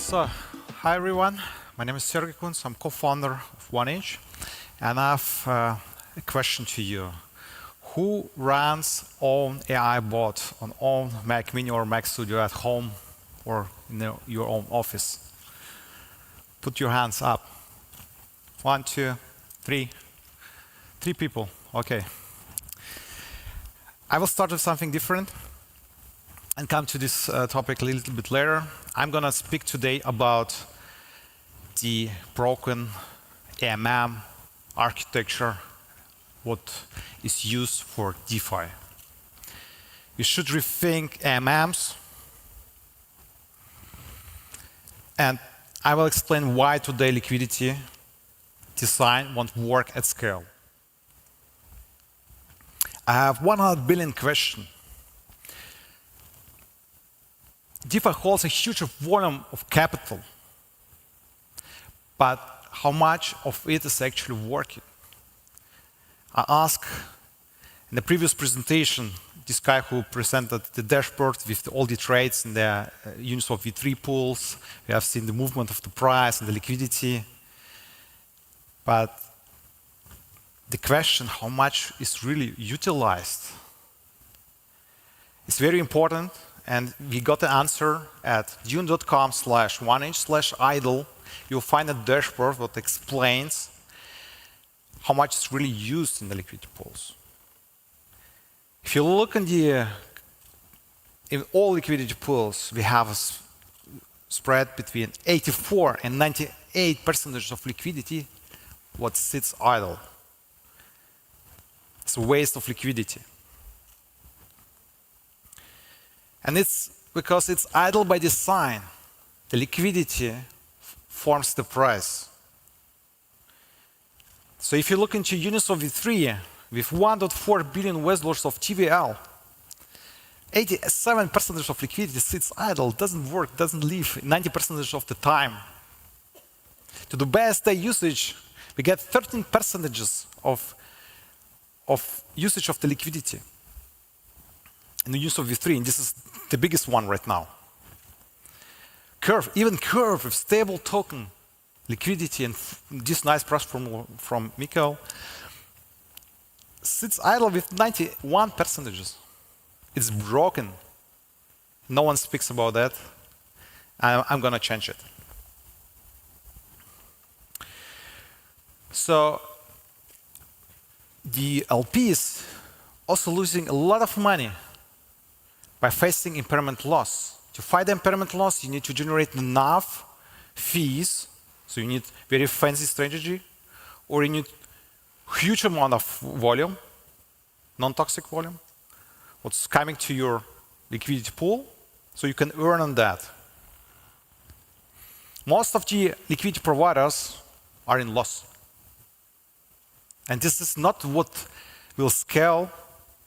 So, hi everyone. My name is Sergej Kunz. I'm co-founder of 1inch, and I have a question to you. Who runs own AI bot on own Mac Mini or Mac Studio at home or in your own office? Put your hands up. 1, 2, 3. 3 people. Okay. I will start with something different and come to this topic a little bit later. I'm going to speak today about the broken AMM architecture, what is used for DeFi. We should rethink AMMs, and I will explain why today liquidity design won't work at scale. I have 100 billion question. DeFi holds a huge volume of capital, but how much of it is actually working? I asked in the previous presentation, this guy who presented the dashboard with all the trades in the Uniswap v3 pools. We have seen the movement of the price and the liquidity. But the question, how much is really utilized, is very important. And we got the answer at dune.com/1inch/idle. You'll find a dashboard that explains how much is really used in the liquidity pools. If you look in all liquidity pools, we have a spread between 84 and 98% of liquidity what sits idle. It's a waste of liquidity. And it's because it's idle by design. The liquidity forms the price. So if you look into Uniswap v3 with $1.4 billion of TVL, 87% of liquidity sits idle, doesn't work, doesn't leave 90% of the time. To the best day usage, we get 13% of usage of the liquidity in the use of v3, and this is the biggest one right now. Curve, even Curve with stable token liquidity and this nice price from Mikhail sits idle with 91%. It's broken. No one speaks about that. I'm going to change it. So the LPs also losing a lot of money by facing impairment loss. To fight impairment loss, you need to generate enough fees. So you need very fancy strategy, or you need huge amount of volume, non-toxic volume, what's coming to your liquidity pool, so you can earn on that. Most of the liquidity providers are in loss. And this is not what will scale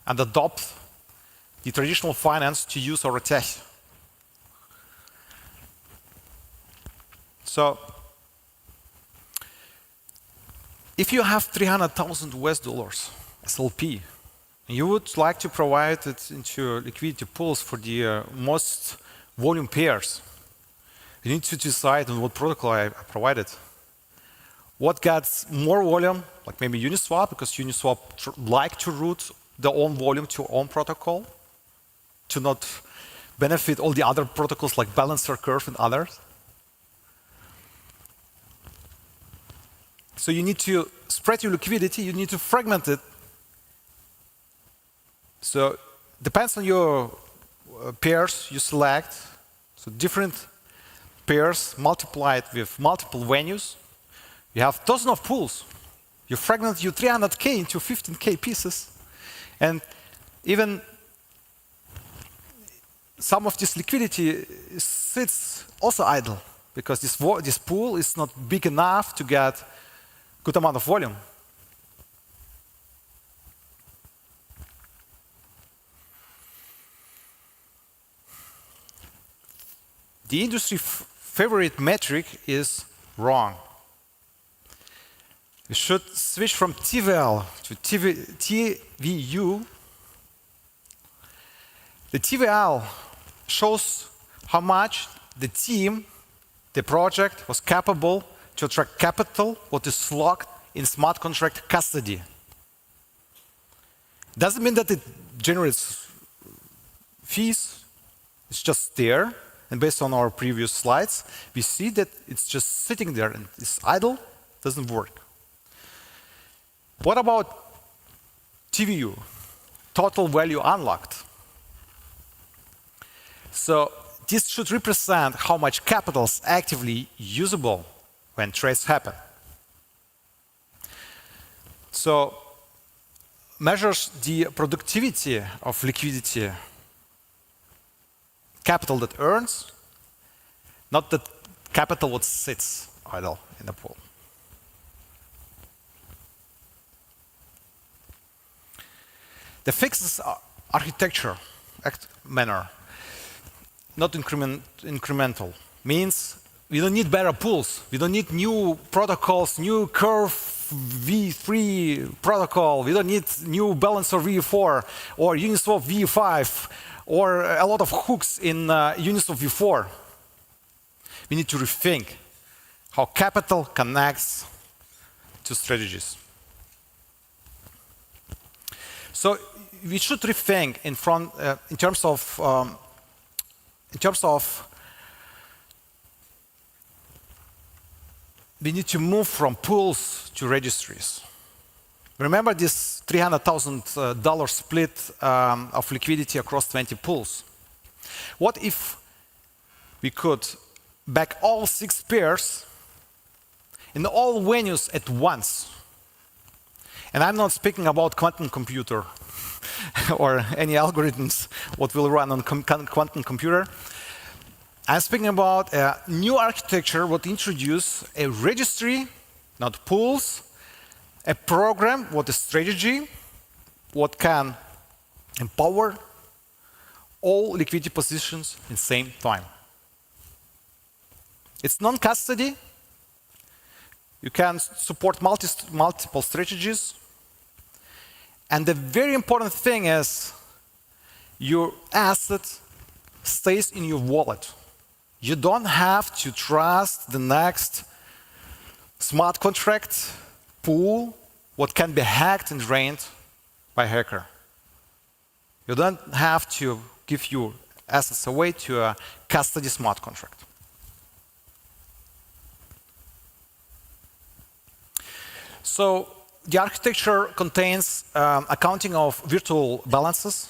and adopt the traditional finance to use our tech. So if you have $300,000 SLP, and you would like to provide it into liquidity pools for the most volume pairs, you need to decide on what protocol I provide it. What gets more volume, like maybe Uniswap, because Uniswap like to route their own volume to own protocol, to not benefit all the other protocols like Balancer, Curve, and others. So you need to spread your liquidity, you need to fragment it. So depends on your pairs you select. So different pairs multiplied with multiple venues. You have dozens of pools. You fragment your 300K into 15K pieces. And even some of this liquidity sits also idle, because this pool is not big enough to get good amount of volume. The industry favorite metric is wrong. We should switch from TVL to TVU. The TVL shows how much the the project was capable to attract capital what is locked in smart contract custody. Doesn't mean that it generates fees. It's just there. And based on our previous slides, we see that it's just sitting there and it's idle, doesn't work. What about TVU, total value unlocked? So this should represent how much capital is actively usable when trades happen. So measures the productivity of liquidity, capital that earns, not the capital that sits idle in the pool. The fixed architecture manner, not incremental, means we don't need better pools. We don't need new protocols, new Curve V3 protocol. We don't need new Balancer V4 or Uniswap V5 or a lot of hooks in Uniswap V4. We need to rethink how capital connects to strategies. So we should rethink in terms of we need to move from pools to registries. Remember this $300,000 split of liquidity across 20 pools? What if we could back all 6 pairs in all venues at once? And I'm not speaking about quantum computer or any algorithms what will run on quantum computer. I'm speaking about a new architecture what introduce a registry, not pools, a program, what is strategy, what can empower all liquidity positions at the same time. It's non-custody. You can support multiple strategies. And the very important thing is your asset stays in your wallet. You don't have to trust the next smart contract pool what can be hacked and drained by a hacker. You don't have to give your assets away to a custody smart contract. So the architecture contains accounting of virtual balances,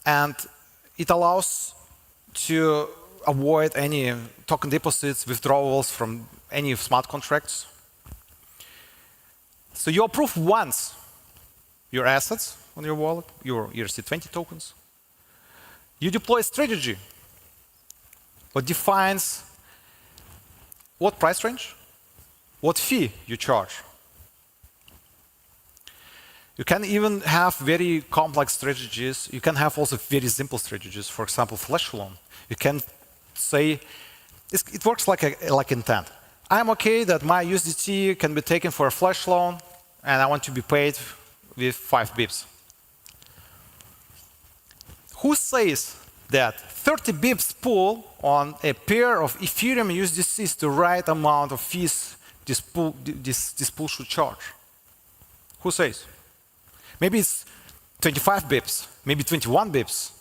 and it allows to avoid any token deposits, withdrawals from any smart contracts. So you approve once your assets on your wallet, your ERC20 tokens. You deploy a strategy what defines what price range, what fee you charge. You can even have very complex strategies. You can have also very simple strategies. For example, flash loan. You can say, it works like intent. I'm okay that my USDT can be taken for a flash loan, and I want to be paid with 5 bips. Who says that 30 bips pool on a pair of Ethereum USDC is the right amount of fees this pool should charge? Who says? Maybe it's 25 bips, maybe 21 bips.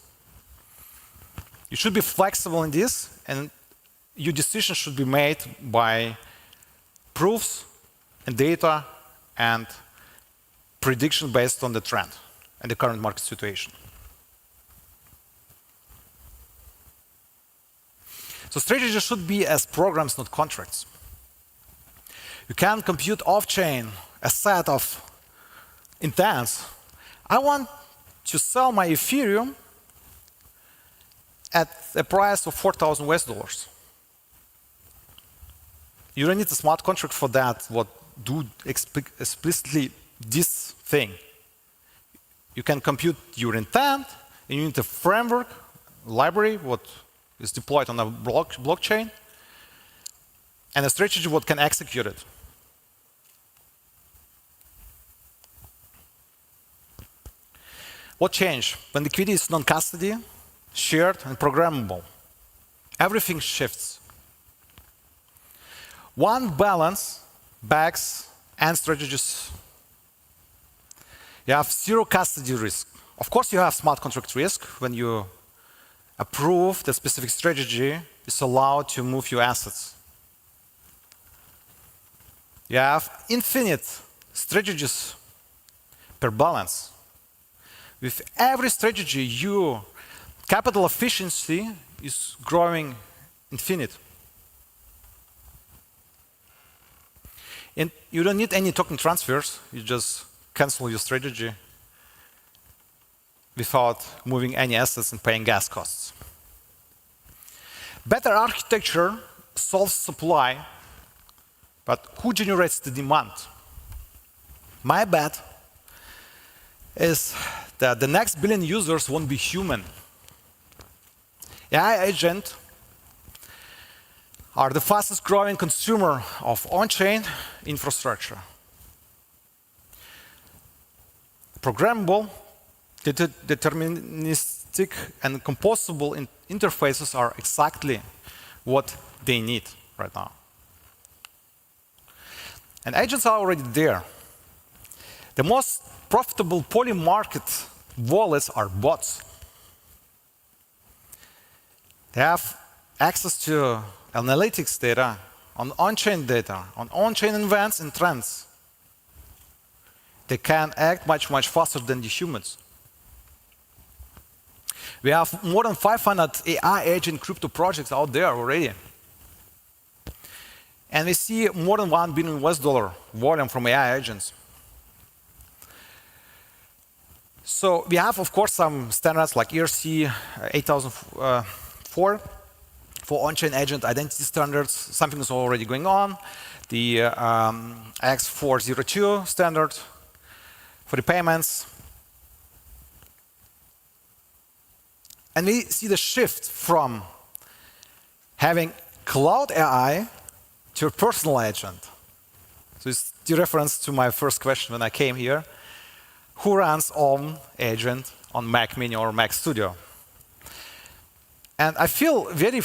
You should be flexible in this, and your decision should be made by proofs and data and prediction based on the trend and the current market situation. So strategy should be as programs, not contracts. You can compute off-chain a set of intents. I want to sell my Ethereum at a price of $4,000. You don't need a smart contract for that, what do explicitly this thing. You can compute your intent, and you need a framework, library, what is deployed on a blockchain, and a strategy what can execute it. What changed? When liquidity is non-custody, shared, and programmable, everything shifts. One balance, bags, and strategies. You have zero custody risk. Of course, you have smart contract risk when you approve that specific strategy is allowed to move your assets. You have infinite strategies per balance. With every strategy, your capital efficiency is growing infinite. And you don't need any token transfers. You just cancel your strategy without moving any assets and paying gas costs. Better architecture solves supply, but who generates the demand? My bet is that the next billion users won't be human. AI agents are the fastest growing consumer of on-chain infrastructure. Programmable, deterministic, and composable interfaces are exactly what they need right now. And agents are already there. The most profitable poly-market wallets are bots. They have access to analytics data on on-chain data, on on-chain events and trends. They can act much, much faster than the humans. We have more than 500 AI agent crypto projects out there already. And we see more than $1 billion volume from AI agents. So we have, of course, some standards like ERC 8004 for on-chain agent identity standards. Something is already going on. The X402 standard for the payments. And we see the shift from having cloud AI to a personal agent. So it's the reference to my first question when I came here. Who runs own agent on Mac Mini or Mac Studio? And I feel very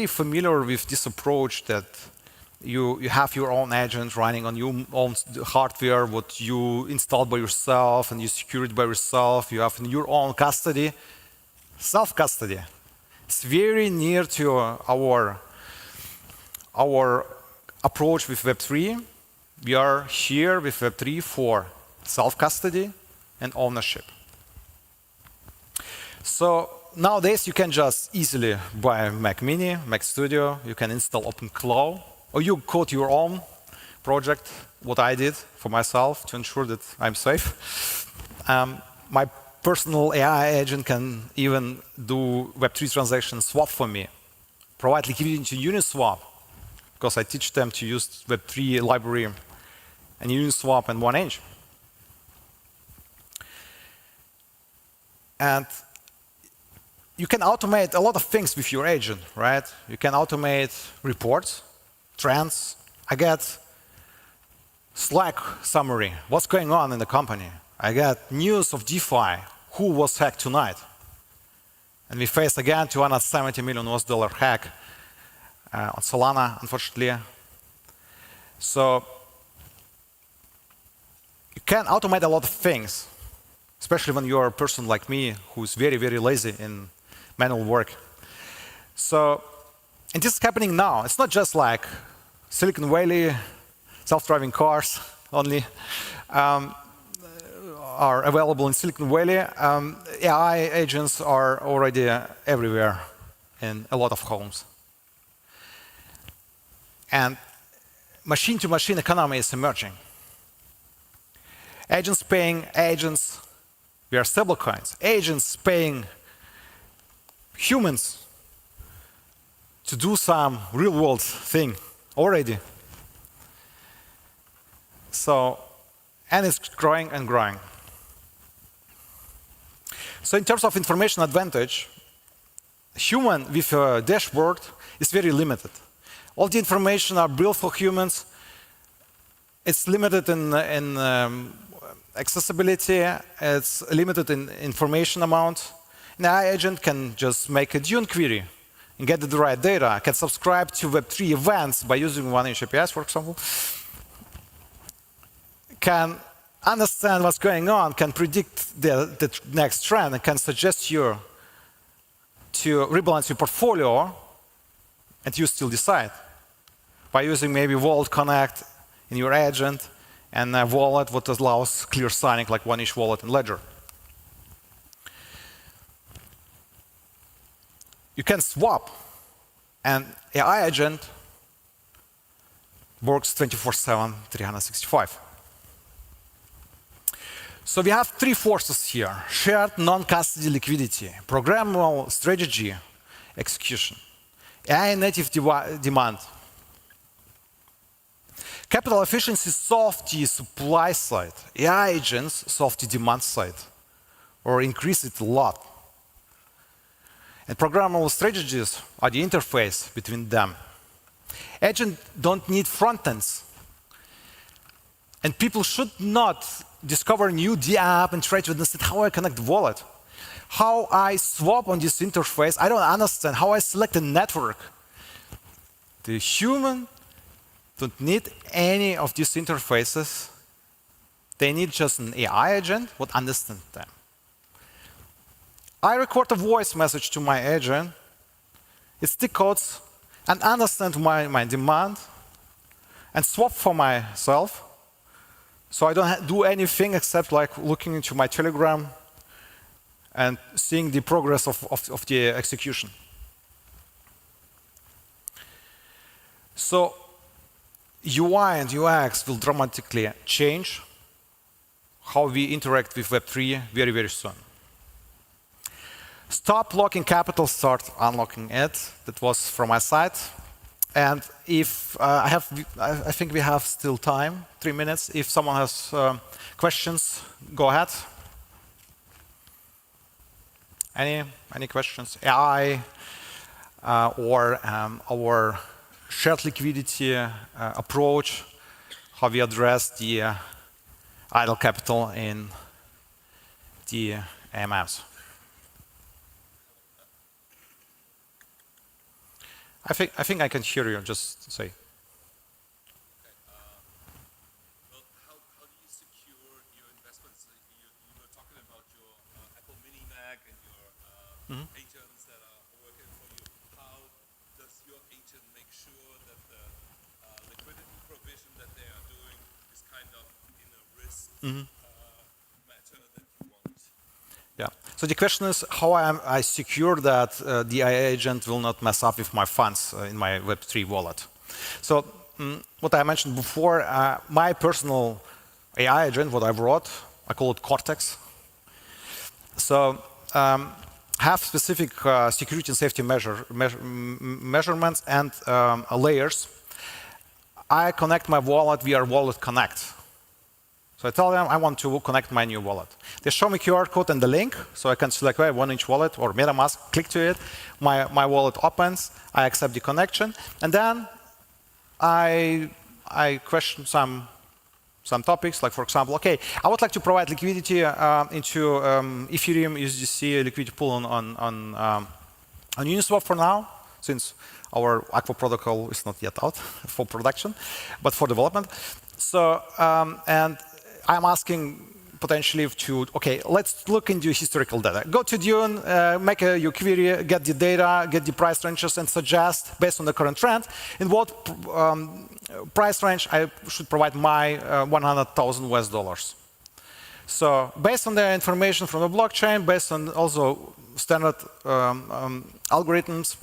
familiar with this approach that you have your own agent running on your own hardware, what you installed by yourself and you secure it by yourself. You have in your own custody, self-custody. It's very near to our approach with Web3. We are here with Web3 for self-custody and ownership. So nowadays, you can just easily buy Mac Mini, Mac Studio. You can install OpenClaw, or you code your own project, what I did for myself to ensure that I'm safe. My personal AI agent can even do Web3 transaction swap for me, provide liquidity into Uniswap, because I teach them to use Web3 library and Uniswap and 1inch. And you can automate a lot of things with your agent, right? You can automate reports, trends. I get Slack summary, what's going on in the company. I get news of DeFi, who was hacked tonight. And we faced again $270 million hack on Solana, unfortunately. So you can automate a lot of things, especially when you're a person like me who's very, very lazy in manual work. So, and this is happening now. It's not just like Silicon Valley, self-driving cars only are available in Silicon Valley. AI agents are already everywhere in a lot of homes. And machine-to-machine economy is emerging. Agents paying agents, we are stablecoins. Agents paying humans to do some real-world thing already. So, and it's growing and growing. So in terms of information advantage, human with a dashboard is very limited. All the information are built for humans. It's limited in accessibility. It's limited in information amount. An AI agent can just make a Dune query and get the right data, can subscribe to Web3 events by using 1inch APIs, for example, can understand what's going on, can predict the next trend, and can suggest you to rebalance your portfolio, and you still decide by using maybe Wallet Connect in your agent and a wallet what allows clear signing like 1inch wallet and Ledger. You can swap, and AI agent works 24/7, 365. So we have three forces here: shared non-custody liquidity, programmable strategy, execution, AI native demand. Capital efficiency solve the supply side. AI agents solve the demand side, or increase it a lot. And programmable strategies are the interface between them. Agents don't need front ends. And people should not discover new app and try to understand how I connect the wallet. How I swap on this interface, I don't understand. How I select a network. The human don't need any of these interfaces. They need just an AI agent that understands them. I record a voice message to my agent. It decodes and understands my demand and swap for myself. So I don't do anything except like looking into my Telegram and seeing the progress of the execution. So UI and UX will dramatically change how we interact with Web3 very, very soon. Stop locking capital, start unlocking it. That was from my side. And if I think we have still time, 3 minutes. If someone has questions, go ahead. Any questions? AI or our shared liquidity approach, how we address the idle capital in the AMMs. I think I can hear you. Just say. Well, how do you secure your investments? You were talking about your Apple Mini Mac and your agents that are working for you. How does your agent make sure that the liquidity provision that they are doing is kind of in a risk matter that you want? Yeah. So the question is how I secure that the AI agent will not mess up with my funds in my Web3 wallet. So what I mentioned before, my personal AI agent, what I wrote, I call it Cortex. So have specific security and safety measurements and layers. I connect my wallet via Wallet Connect. So I tell them I want to connect my new wallet. They show me QR code and the link, so I can select a 1inch wallet or MetaMask, click to it, my wallet opens, I accept the connection, and then I question some topics, like for example, okay, I would like to provide liquidity into Ethereum USDC liquidity pool on Uniswap for now, since our Aqua protocol is not yet out for production, but for development. So and I'm asking potentially to, okay, let's look into historical data. Go to Dune, make your query, get the data, get the price ranges, and suggest, based on the current trend, in what price range I should provide my $100,000. So based on the information from the blockchain, based on also standard algorithms,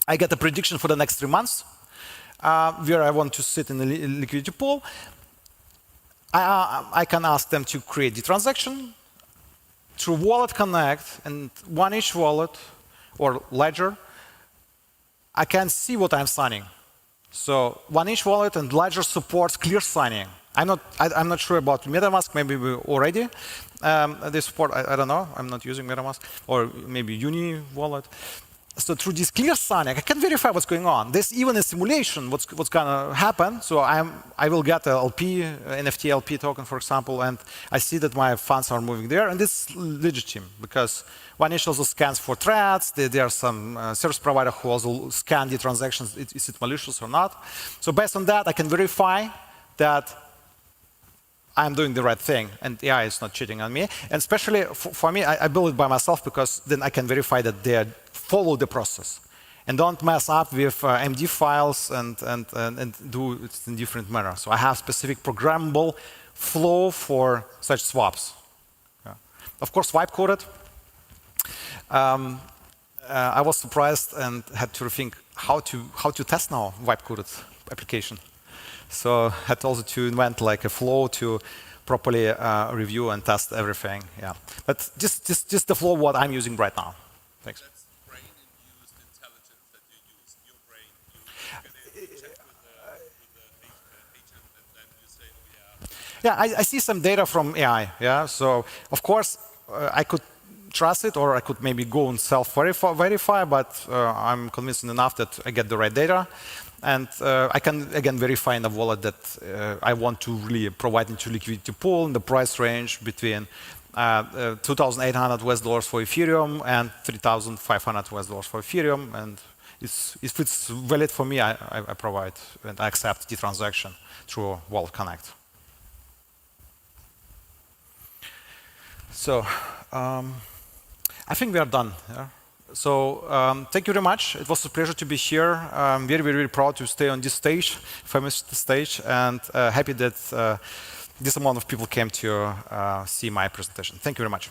I get a prediction for the next 3 months, where I want to sit in the liquidity pool. I can ask them to create the transaction through Wallet Connect and 1inch wallet or Ledger. I can see what I'm signing. So 1inch wallet and Ledger supports clear signing. I'm not sure about MetaMask. Maybe we already they support. I don't know. I'm not using MetaMask or maybe Uni wallet. So through this clear signing, I can verify what's going on. There's even a simulation what's gonna happen. So I will get a LP, NFT LP token, for example, and I see that my funds are moving there, and it's legitimate because OneInch also scans for threats. There are some service provider who also scan the transactions. Is it malicious or not? So based on that, I can verify that I'm doing the right thing, and AI is not cheating on me. And especially for me, I build it by myself because then I can verify that they follow the process and don't mess up with MD files and do it in different manner. So I have specific programmable flow for such swaps. Yeah. Of course, wipe coded. I was surprised and had to rethink how to test now wipe coded application. So I had also to invent like a flow to properly review and test everything. Yeah, but just the flow what I'm using right now. Thanks. That's brain-induced intelligence that you use. Your brain. You check with the agent, and then you say, oh yeah. Yeah, I see some data from AI. Yeah, so of course I could trust it, or I could maybe go and self-verify, but I'm convinced enough that I get the right data. And I can, again, verify in the wallet that I want to really provide into liquidity pool in the price range between $2,800 for Ethereum and $3,500 for Ethereum. And if it's valid for me, I provide and I accept the transaction through Wallet Connect. So I think we are done. Yeah? So thank you very much. It was a pleasure to be here. I'm very, very, very proud to stay on this stage, famous stage, and happy that this amount of people came to see my presentation. Thank you very much.